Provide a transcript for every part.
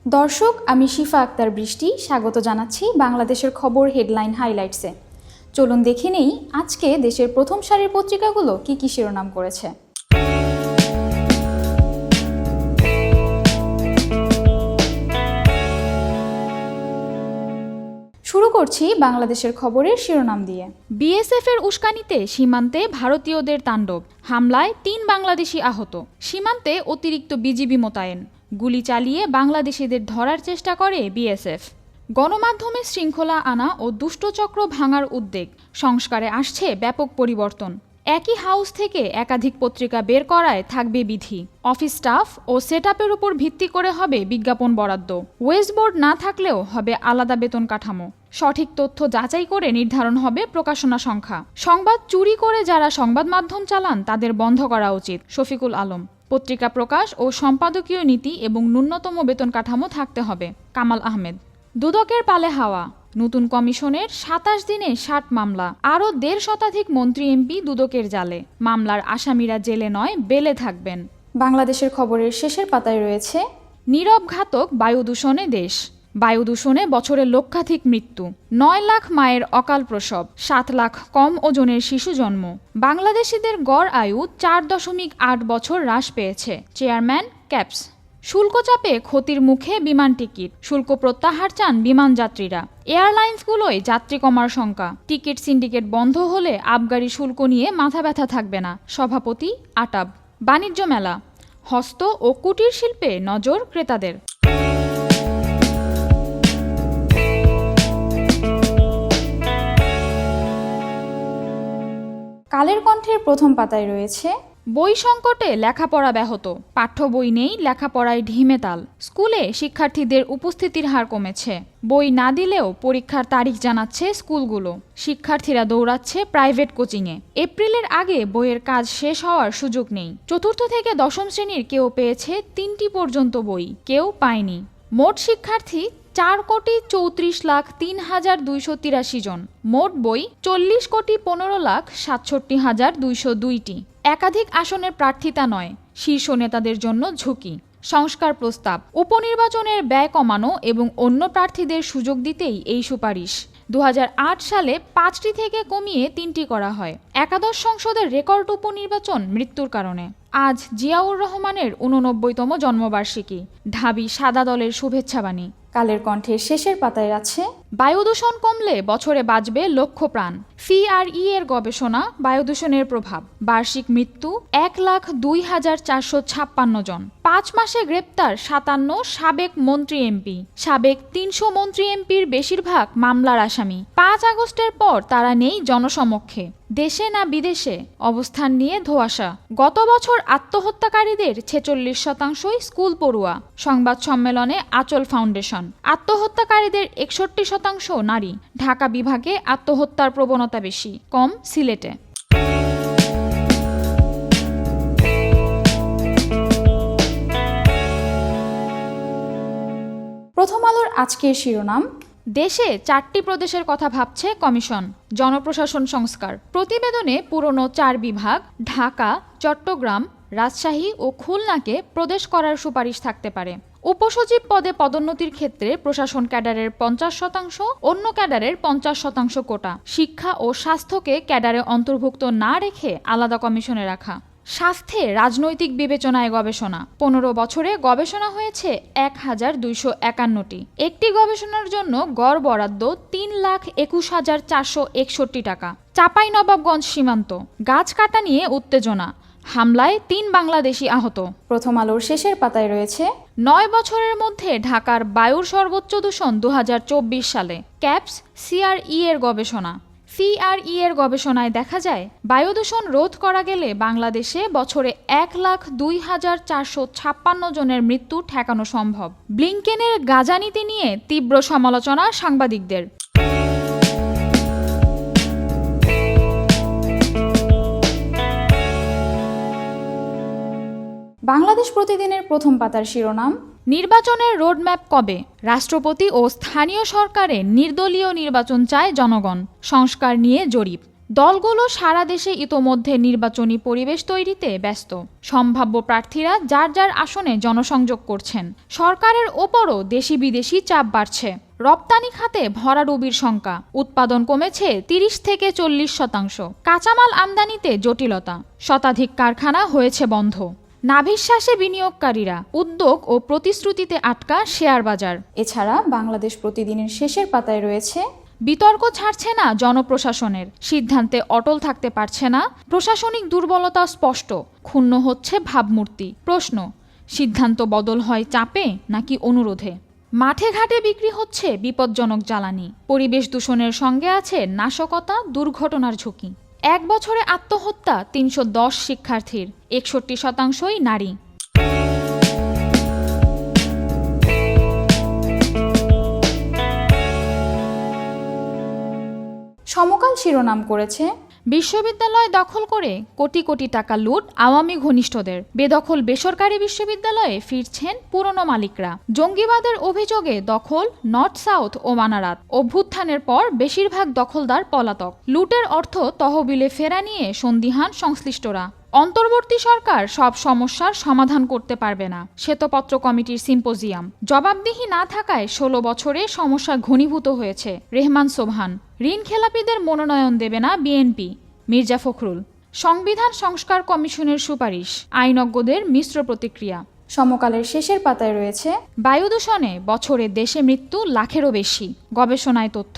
দর্শক, আমি শিফা আক্তার বৃষ্টি স্বাগত জানাচ্ছি বাংলাদেশের খবর হেডলাইন হাইলাইটসে। চলুন দেখে নেই আজকে দেশের প্রথম সারির পত্রিকাগুলো কি শিরোনাম করেছে। শুরু করছি বাংলাদেশের খবরের শিরোনাম দিয়ে। বিএসএফ এর উস্কানিতে সীমান্তে ভারতীয়দের তাণ্ডব, হামলায় ৩ বাংলাদেশি আহত, সীমান্তে অতিরিক্ত বিজিবি মোতায়েন, গুলি চালিয়ে বাংলাদেশিদের ধরার চেষ্টা করে বিএসএফ। গণমাধ্যমে শৃঙ্খলা আনা ও দুষ্টচক্র ভাঙার উদ্যোগ, সংস্কারে আসছে ব্যাপক পরিবর্তন। একই হাউস থেকে একাধিক পত্রিকা বের করায় থাকবে বিধি, অফিস স্টাফ ও সেটআপের উপর ভিত্তি করে হবে বিজ্ঞাপন বরাদ্দ, ওয়েস্ট বোর্ড না থাকলেও হবে আলাদা বেতন কাঠামো, সঠিক তথ্য যাচাই করে নির্ধারণ হবে প্রকাশনা সংখ্যা, সংবাদ চুরি করে যারা সংবাদ মাধ্যম চালান তাদের বন্ধ করা উচিত, শফিকুল আলম। পত্রিকা প্রকাশ ও সম্পাদকীয় নীতি এবং ন্যূনতম বেতন কাঠামো থাকতে হবে, কামাল আহমেদ। দুদকের পালে হাওয়া, নতুন কমিশনের ২৭ দিনে ৬০ মামলা, আরও ১.৫ শতাধিক মন্ত্রী এমপি দুদকের জালে, মামলার আসামিরা জেলে নয় বেলে থাকবেন। বাংলাদেশের খবরের শেষের পাতায় রয়েছে নীরব ঘাতক বায়ু দূষণে দেশ, বায়ু দূষণে বছরে লক্ষাধিক মৃত্যু, ৯ লাখ মায়ের অকাল প্রসব, ৭ লাখ কম ওজনের শিশু জন্ম, বাংলাদেশিদের গড় আয়ু ৪.৮ বছর হ্রাস পেয়েছে, চেয়ারম্যান ক্যাপস। শুল্ক চাপে ক্ষতির মুখে বিমান টিকিট, শুল্ক প্রত্যাহার চান বিমান যাত্রীরা, এয়ারলাইন্সগুলোয় যাত্রী কমার শঙ্কা, টিকিট সিন্ডিকেট বন্ধ হলে আবগারি শুল্ক নিয়ে মাথা ব্যথা থাকবে না, সভাপতি আটাব। বাণিজ্য মেলা, হস্ত ও কুটির শিল্পে নজর ক্রেতাদের। কালের কণ্ঠের প্রথম পাতায় রয়েছে বই সংকটে লেখাপড়া ব্যাহত, পাঠ্য বই নেই, লেখাপড়ায় ঢিমে তাল, স্কুলে শিক্ষার্থীদের উপস্থিতির হার কমেছে, বই না দিলেও পরীক্ষার তারিখ জানাচ্ছে স্কুলগুলো, শিক্ষার্থীরা দৌড়াচ্ছে প্রাইভেট কোচিংয়ে, এপ্রিলের আগে বইয়ের কাজ শেষ হওয়ার সুযোগ নেই, চতুর্থ থেকে দশম শ্রেণীর কেউ পেয়েছে ৩টি পর্যন্ত বই, কেউ পায়নি। মোট শিক্ষার্থী ৪,৩৪,০৩,২৮৩ জন, মোট বই ৪০,১৫,৬৭,২০২টি। একাধিক আসনের প্রার্থিতা নয়, শীর্ষ নেতাদের জন্য ঝুঁকি। সংস্কার প্রস্তাব, উপনির্বাচনের ব্যয় কমানো এবং অন্য প্রার্থীদের সুযোগ দিতেই এই সুপারিশ। ২০০৮ সালে ৫টি থেকে কমিয়ে ৩টি করা হয়। একাদশ সংসদের রেকর্ড উপনির্বাচন মৃত্যুর কারণে। আজ জিয়াউর রহমানের ৮৯তম জন্মবার্ষিকী, ঢাবি সাদা দলের শুভেচ্ছাবাণী। কালের কণ্ঠের শেষের পাতায় আছে বায়ু দূষণ কমলে বছরে বাঁচবে লক্ষ প্রাণ, সিআরই এর গবেষণা, বায়ু দূষণের প্রভাব, বার্ষিক মৃত্যু ১,০২,৪৫৬ জন, ৫ মাসে গ্রেপ্তার ৫৭ সাবেক মন্ত্রী এমপি, সাবেক ৩০০ মন্ত্রী এমপির বেশিরভাগ মামলার আসামি, ৫ আগস্টের পর তারা নেই জনসমক্ষে, দেশে না বিদেশে অবস্থান নিয়ে ধোঁয়াশা, গত বছর আত্মহত্যাকারীদের ৪৬% স্কুল পড়ুয়া, সংবাদ সম্মেলনে আচল ফাউন্ডেশন, আত্মহত্যাকারীদের ৬১% নারী, ঢাকা বিভাগে আত্মহত্যার প্রবণতা বেশি, কম সিলেটে। প্রথম আলোর আজকের শিরোনাম, দেশে ৪টি প্রদেশের কথা ভাবছে কমিশন, জনপ্রশাসন সংস্কার। প্রতিবেদনে পুরনো ৪ বিভাগ ঢাকা, চট্টগ্রাম, রাজশাহী ও খুলনাকে প্রদেশ করার সুপারিশ থাকতে পারে। উপসচিব পদে পদোন্নতির ক্ষেত্রে প্রশাসন ক্যাডারের ৫০%, অন্য ক্যাডারের ৫০% কোটা, শিক্ষা ও স্বাস্থ্যকে ক্যাডারে অন্তর্ভুক্ত না রেখে আলাদা কমিশনে রাখা। স্বাস্থ্যে রাজনৈতিক বিবেচনায় গবেষণা, ১৫ বছরে গবেষণা হয়েছে ১,২৫১টি। একটি গবেষণার জন্য গড় বরাদ্দ ৩,২১,৪৬১ টাকা। চাঁপাইনবাবগঞ্জ সীমান্ত, গাছ কাটা নিয়ে উত্তেজনা, হামলায় ৩ বাংলাদেশি আহত। প্রথম আলোর শেষের পাতায় রয়েছে ৯ বছরের মধ্যে ঢাকার বায়ুর সর্বোচ্চ দূষণ ২০২৪ সালে, ক্যাপস সিআরই এর গবেষণা। সিআরই এর গবেষণায় দেখা যায় বায়ু দূষণ রোধ করা গেলে বাংলাদেশে বছরে ১,২২,৪৫৬ জনের মৃত্যু ঠেকানো সম্ভব। ব্লিংকেনের গাঁজা নীতি নিয়ে তীব্র সমালোচনা সাংবাদিকদের। বাংলাদেশ প্রতিদিনের প্রথম পাতার শিরোনাম, নির্বাচনের রোডম্যাপ কবে, রাষ্ট্রপতি ও স্থানীয় সরকারে নির্দলীয় নির্বাচন চায় জনগণ, সংস্কার নিয়ে জরিপ। দলগুলো সারা দেশে ইতোমধ্যে নির্বাচনী পরিবেশ তৈরিতে ব্যস্ত। সম্ভাব্য প্রার্থীরা যার যার আসনে জনসংযোগ করছেন। সরকারের ওপরও দেশি বিদেশি চাপ বাড়ছে। রপ্তানি খাতে ভরাডুবির শঙ্কা, উৎপাদন কমেছে 30 থেকে 40%। কাঁচামাল আমদানিতে জটিলতা, শতাধিক কারখানা হয়েছে বন্ধ। নাভিশ্বাসে বিনিয়োগকারীরা, উদ্যোগ ও প্রতিশ্রুতিতে আটকা শেয়ার বাজার। এছাড়া বাংলাদেশ প্রতিদিনের শেষের পাতায় রয়েছে বিতর্ক ছাড়ছে না জনপ্রশাসনের, সিদ্ধান্তে অটল থাকতে পারছে না, প্রশাসনিক দুর্বলতা স্পষ্ট, ক্ষুণ্ণ হচ্ছে ভাবমূর্তি। প্রশ্ন, সিদ্ধান্ত বদল হয় চাপে নাকি অনুরোধে? মাঠে ঘাটে বিক্রি হচ্ছে বিপজ্জনক জ্বালানি, পরিবেশ দূষণের সঙ্গে আছে নাশকতা, দুর্ঘটনার ঝুঁকি। 1 বছরে আত্মহত্যা 310 শিক্ষার্থীর, 61% নারী। সমকাল শিরোনাম করেছে বিশ্ববিদ্যালয় দখল করে কোটি কোটি টাকা লুট আওয়ামী ঘনিষ্ঠদের। বেদখল বেসরকারি বিশ্ববিদ্যালয়ে ফিরছেন পুরনো মালিকরা। জঙ্গিবাদের অভিযোগে দখল নর্থ সাউথ ও মানারাত। অভ্যুত্থানের পর বেশিরভাগ দখলদার পলাতক। লুটের অর্থ তহবিলে ফেরা নিয়ে সন্দিহান সংশ্লিষ্টরা। অন্তর্বর্তী সরকার সব সমস্যার সমাধান করতে পারবে না, শ্বেতপত্র কমিটির সিম্পোজিয়াম। জবাবদিহি না থাকায় 16 বছরে সমস্যা ঘনীভূত হয়েছে। রেহমান সোবহান। ঋণ খেলাপিদের মনোনয়ন দেবে না বিএনপি, মির্জা ফখরুল। সংবিধান সংস্কার কমিশনের সুপারিশ, আইনজ্ঞদের মিশ্র প্রতিক্রিয়া। সমকালের শেষের পাতায় রয়েছে বায়ু দূষণে বছরে দেশে মৃত্যু লাখেরও বেশি, গবেষণায় তথ্য।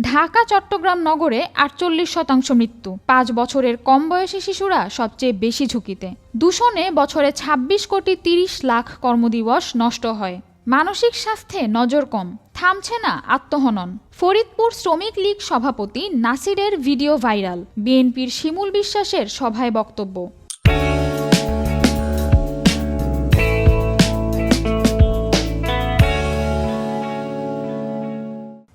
ঢাকা চট্টগ্রাম নগরে 48% মৃত্যু। 5 বছরের কম বয়সী শিশুরা সবচেয়ে বেশি ঝুঁকিতে। দূষণে বছরে 26 কোটি 30 লাখ কর্মদিবস নষ্ট হয়। মানসিক স্বাস্থ্যে নজর কম, থামছে না আত্মহনন। ফরিদপুর শ্রমিক লীগ সভাপতি নাসিরের ভিডিও ভাইরাল। বিএনপির শিমুল বিশ্বাসের সভায় বক্তব্য।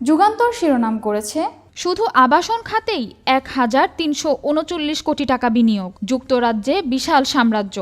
যুগান্তর শিরোনাম করেছে শুধু আবাসন খাতেই 1339 কোটি টাকা বিনিয়োগ, যুক্তরাজ্যে বিশাল সাম্রাজ্য।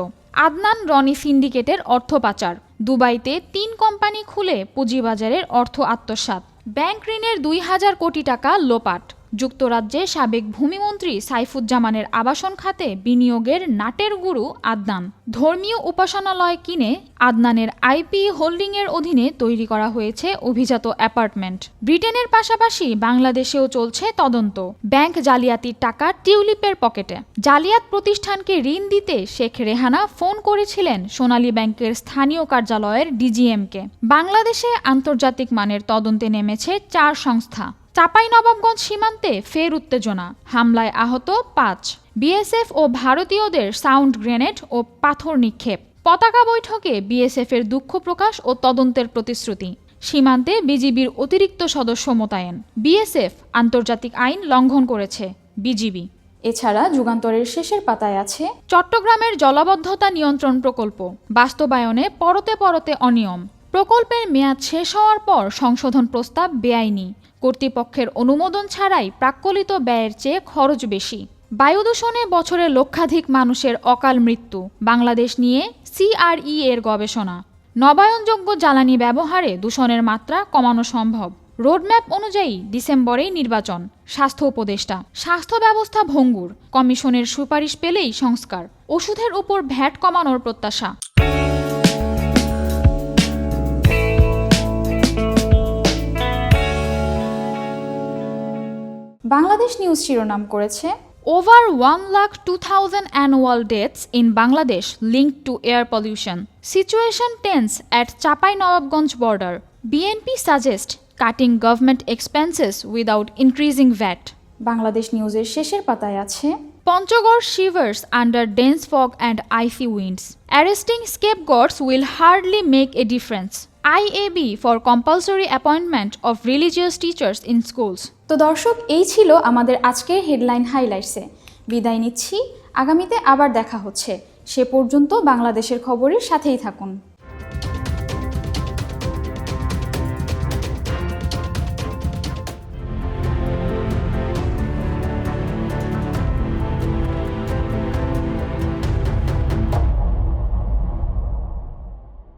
আদনান রনি সিন্ডিকেটের অর্থ পাচার, দুবাইতে 3 কোম্পানি খুলে পুঁজিবাজারের অর্থ আত্মসাৎ। ব্যাংক ঋণের 2000 কোটি টাকা লোপাট। যুক্তরাজ্যে সাবেক ভূমিমন্ত্রী সাইফুজ্জামানের আবাসন খাতে বিনিয়োগের নাটের গুরু আদনান। ধর্মীয় উপাসনালয় কিনে আদনানের আইপি হোল্ডিংয়ের অধীনে তৈরি করা হয়েছে অভিজাত অ্যাপার্টমেন্ট। ব্রিটেনের পাশাপাশি বাংলাদেশেও চলছে তদন্ত। ব্যাংক জালিয়াতির টাকা টিউলিপের পকেটে। জালিয়াত প্রতিষ্ঠানকে ঋণ দিতে শেখ রেহানা ফোন করেছিলেন সোনালী ব্যাংকের স্থানীয় কার্যালয়ের ডিজিএমকে। বাংলাদেশে আন্তর্জাতিক মানের তদন্তে নেমেছে 4 সংস্থা। চাঁপাইনবাবগঞ্জ সীমান্তে ফের উত্তেজনা, হামলায় আহত 5। বিএসএফ ও ভারতীয়দের সাউন্ড গ্রেনেড ও পাথর নিক্ষেপ। পতাকা বৈঠকে বিএসএফের দুঃখ প্রকাশ ও তদন্তের প্রতিশ্রুতি। সীমান্তে বিজিবির অতিরিক্ত সদস্য মোতায়েন। বিএসএফ আন্তর্জাতিক আইন লঙ্ঘন করেছে, বিজিবি। এছাড়া যুগান্তরের শেষের পাতায় আছে চট্টগ্রামের জলাবদ্ধতা নিয়ন্ত্রণ প্রকল্প বাস্তবায়নে পরতে পরতে অনিয়ম। প্রকল্পের মেয়াদ শেষ হওয়ার পর সংশোধন প্রস্তাব বেআইনি। কর্তৃপক্ষের অনুমোদন ছাড়াই প্রাক্কলিত ব্যয়ের চেয়ে খরচ বেশি। বায়ু দূষণে বছরে লক্ষাধিক মানুষের অকাল মৃত্যু। বাংলাদেশ নিয়ে সিআরই এর গবেষণা। নবায়নযোগ্য জ্বালানি ব্যবহারে দূষণের মাত্রা কমানো সম্ভব। রোডম্যাপ অনুযায়ী ডিসেম্বরেই নির্বাচন। স্বাস্থ্য উপদেষ্টা। স্বাস্থ্য ব্যবস্থা ভঙ্গুর, কমিশনের সুপারিশ পেলেই সংস্কার। ওষুধের উপর ভ্যাট কমানোর প্রত্যাশা। বাংলাদেশ নিউজ শিরোনাম করেছে Over 1,02,000 annual deaths in Bangladesh linked to air pollution. Situation tense at Chapai-Nawabganj border. BNP suggests cutting government expenses without increasing VAT. Bangladesh নিউজের শেষের পাতায় আছে Panchagor shivers under dense fog and icy winds. Arresting scapegoats will hardly make a difference. IAB for compulsory appointment of religious teachers in schools. তো দর্শক, এই ছিল আমাদের আজকের হেডলাইন হাইলাইটসে। বিদায় নিচ্ছি, আগামীতে আবার দেখা হচ্ছে। সে পর্যন্ত বাংলাদেশের খবরের সাথেই থাকুন।